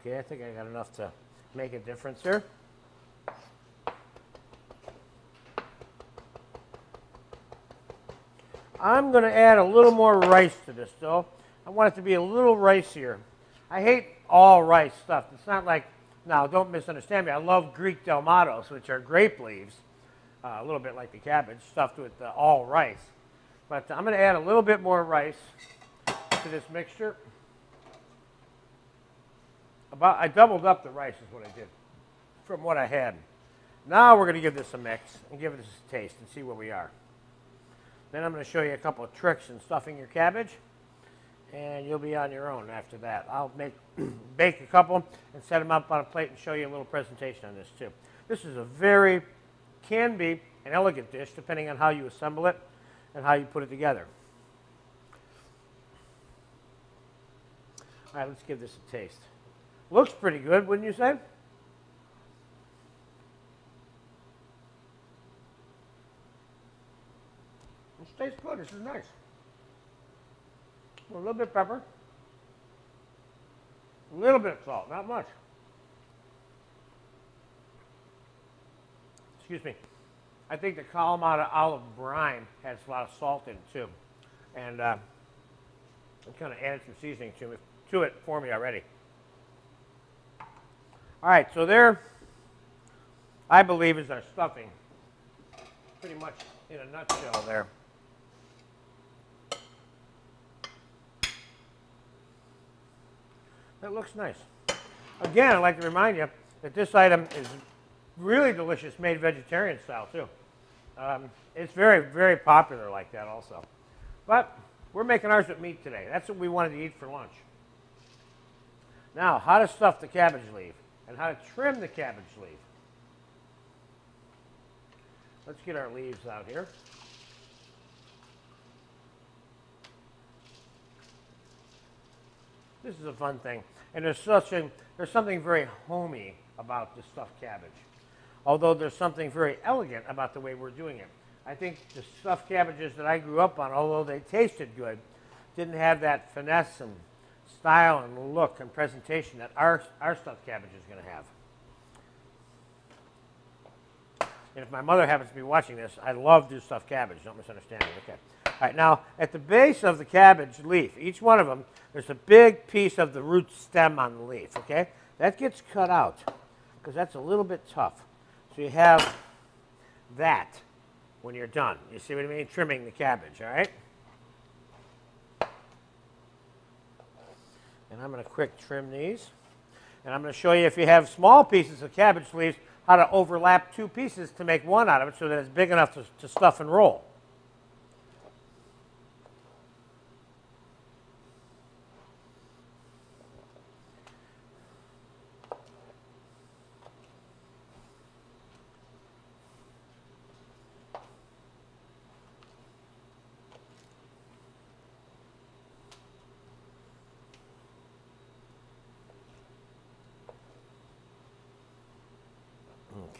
okay. I think I got enough to make a difference here. I'm going to add a little more rice to this, though. I want it to be a little ricier. I hate all rice stuff. It's not like, now don't misunderstand me, I love Greek Delmatos, which are grape leaves, a little bit like the cabbage, stuffed with all rice. But I'm going to add a little bit more rice to this mixture. I doubled up the rice is what I did from what I had. Now we're going to give this a mix and give this a taste and see where we are. Then I'm going to show you a couple of tricks in stuffing your cabbage, and you'll be on your own after that. I'll bake a couple and set them up on a plate and show you a little presentation on this too. This is can be an elegant dish depending on how you assemble it and how you put it together. All right, let's give this a taste. Looks pretty good, wouldn't you say? This tastes good. This is nice. A little bit of pepper. A little bit of salt, not much. Excuse me. I think the Kalamata olive brine has a lot of salt in it too. And it kind of added some seasoning to it for me already. All right, so there, I believe, is our stuffing. Pretty much in a nutshell there. That looks nice. Again, I'd like to remind you that this item is really delicious, made vegetarian style too. It's very, very popular like that also. But we're making ours with meat today. That's what we wanted to eat for lunch. Now, how to stuff the cabbage leaf and how to trim the cabbage leaf. Let's get our leaves out here. This is a fun thing. And there's something very homey about the stuffed cabbage. Although there's something very elegant about the way we're doing it. I think the stuffed cabbages that I grew up on, although they tasted good, didn't have that finesse and style and look and presentation that our stuffed cabbage is going to have. And if my mother happens to be watching this, I love this stuffed cabbage. Don't misunderstand me. Okay. All right, now at the base of the cabbage leaf, each one of them, there's a big piece of the root stem on the leaf, okay? That gets cut out because that's a little bit tough. So you have that when you're done. You see what I mean? Trimming the cabbage, all right? And I'm going to quick trim these. And I'm going to show you, if you have small pieces of cabbage leaves, how to overlap two pieces to make one out of it so that it's big enough to stuff and roll.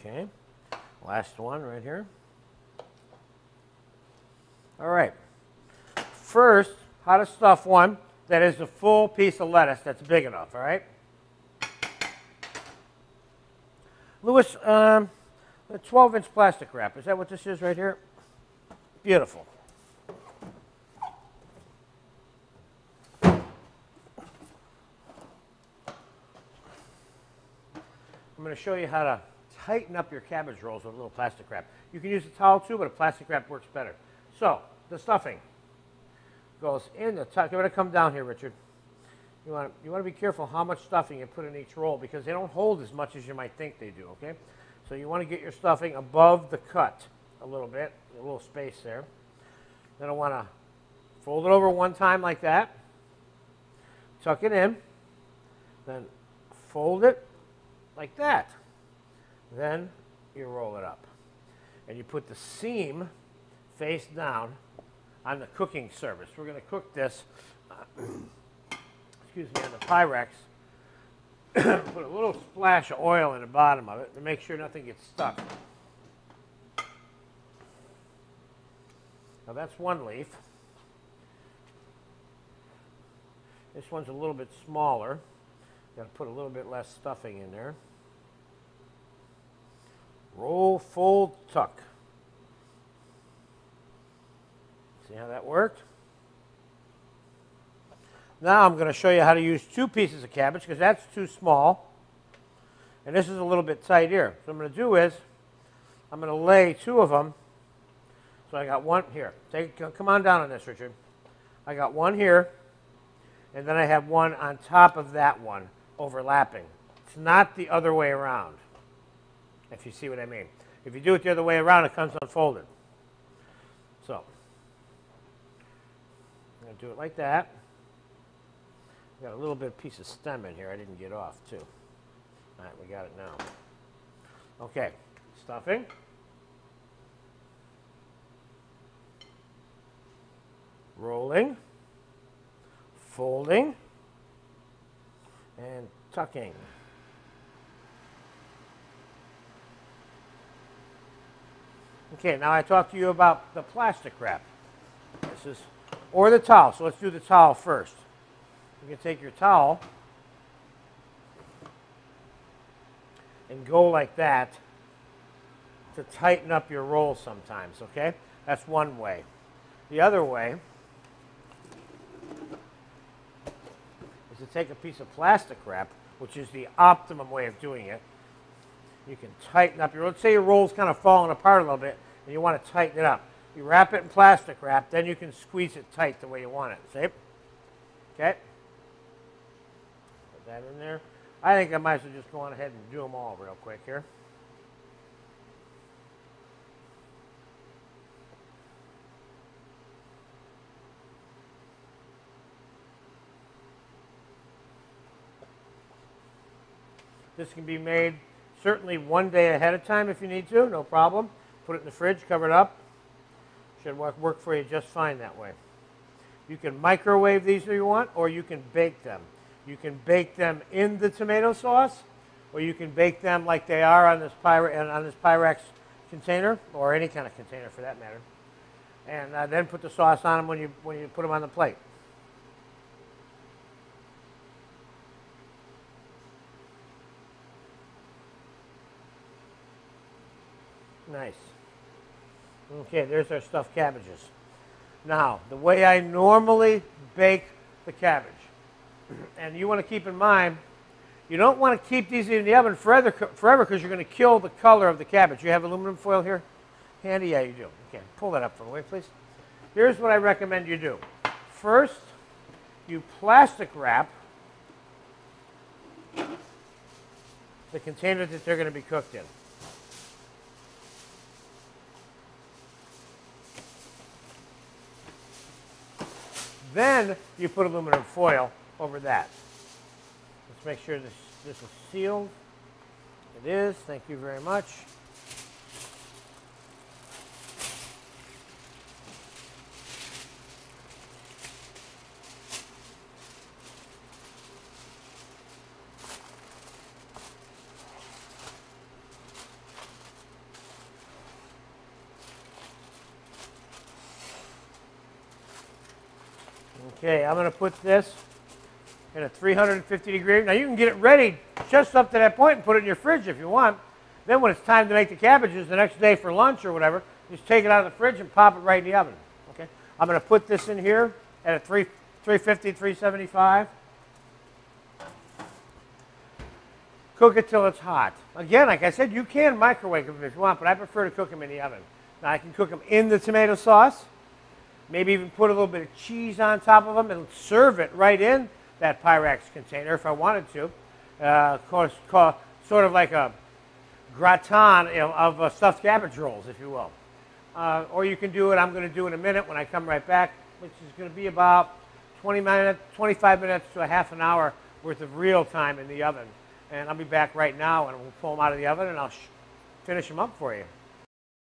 Okay, last one right here. All right, first, how to stuff one that is a full piece of lettuce that's big enough, all right? Louis, a 12-inch plastic wrap, is that what this is right here? Beautiful. I'm going to show you how to tighten up your cabbage rolls with a little plastic wrap. You can use a towel too, but a plastic wrap works better. So, the stuffing goes in the top. You're going to come down here, Richard. You want to be careful how much stuffing you put in each roll because they don't hold as much as you might think they do, okay? So you want to get your stuffing above the cut a little bit, a little space there. Then I want to fold it over one time like that, tuck it in, then fold it like that. Then you roll it up. And you put the seam face down on the cooking surface. We're going to cook this, excuse me, on the Pyrex. Put a little splash of oil in the bottom of it to make sure nothing gets stuck. Now that's one leaf. This one's a little bit smaller. Got to put a little bit less stuffing in there. Roll, fold, tuck. See how that worked? Now I'm going to show you how to use 2 pieces of cabbage because that's too small. And this is a little bit tight here. So what I'm going to do is I'm going to lay 2 of them. So I got one here. Come on down on this, Richard. I got one here, and then I have one on top of that one overlapping. It's not the other way around, if you see what I mean. If you do it the other way around, it comes unfolded. So I'm going to do it like that. Got a little bit of piece of stem in here I didn't get off, too. All right, we got it now. Okay, stuffing. Rolling, folding, and tucking. Okay, now I talked to you about the plastic wrap. This is, or the towel. So let's do the towel first. You can take your towel and go like that to tighten up your roll sometimes, okay? That's one way. The other way is to take a piece of plastic wrap, which is the optimum way of doing it. You can tighten up your roll. Let's say your roll's kind of falling apart a little bit and you want to tighten it up. You wrap it in plastic wrap, then you can squeeze it tight the way you want it. See? Okay? Put that in there. I think I might as well just go on ahead and do them all real quick here. This can be made certainly one day ahead of time if you need to, no problem. Put it in the fridge, cover it up. Should work for you just fine that way. You can microwave these if you want, or you can bake them. You can bake them in the tomato sauce, or you can bake them like they are on this Pyrex container, or any kind of container for that matter. And then put the sauce on them when you put them on the plate. Nice. Okay, there's our stuffed cabbages. Now, the way I normally bake the cabbage, and you want to keep in mind, you don't want to keep these in the oven forever because you're going to kill the color of the cabbage. You have aluminum foil here? Handy? Yeah, you do. Okay, pull that up for me, please. Here's what I recommend you do. First, you plastic wrap the container that they're going to be cooked in. Then you put aluminum foil over that. Let's make sure this is sealed. It is. Thank you very much. Okay, I'm going to put this in a 350 degree. Now you can get it ready just up to that point and put it in your fridge if you want. Then when it's time to make the cabbages the next day for lunch or whatever, just take it out of the fridge and pop it right in the oven. Okay, I'm going to put this in here at a 350, 375. Cook it till it's hot. Again, like I said, you can microwave them if you want, but I prefer to cook them in the oven. Now I can cook them in the tomato sauce. Maybe even put a little bit of cheese on top of them and serve it right in that Pyrex container if I wanted to. Of course, sort of like a gratin of stuffed cabbage rolls, if you will. Or you can do it, I'm going to do in a minute when I come right back, which is going to be about 25 minutes to a half an hour worth of real time in the oven. And I'll be back right now and we'll pull them out of the oven and I'll finish them up for you.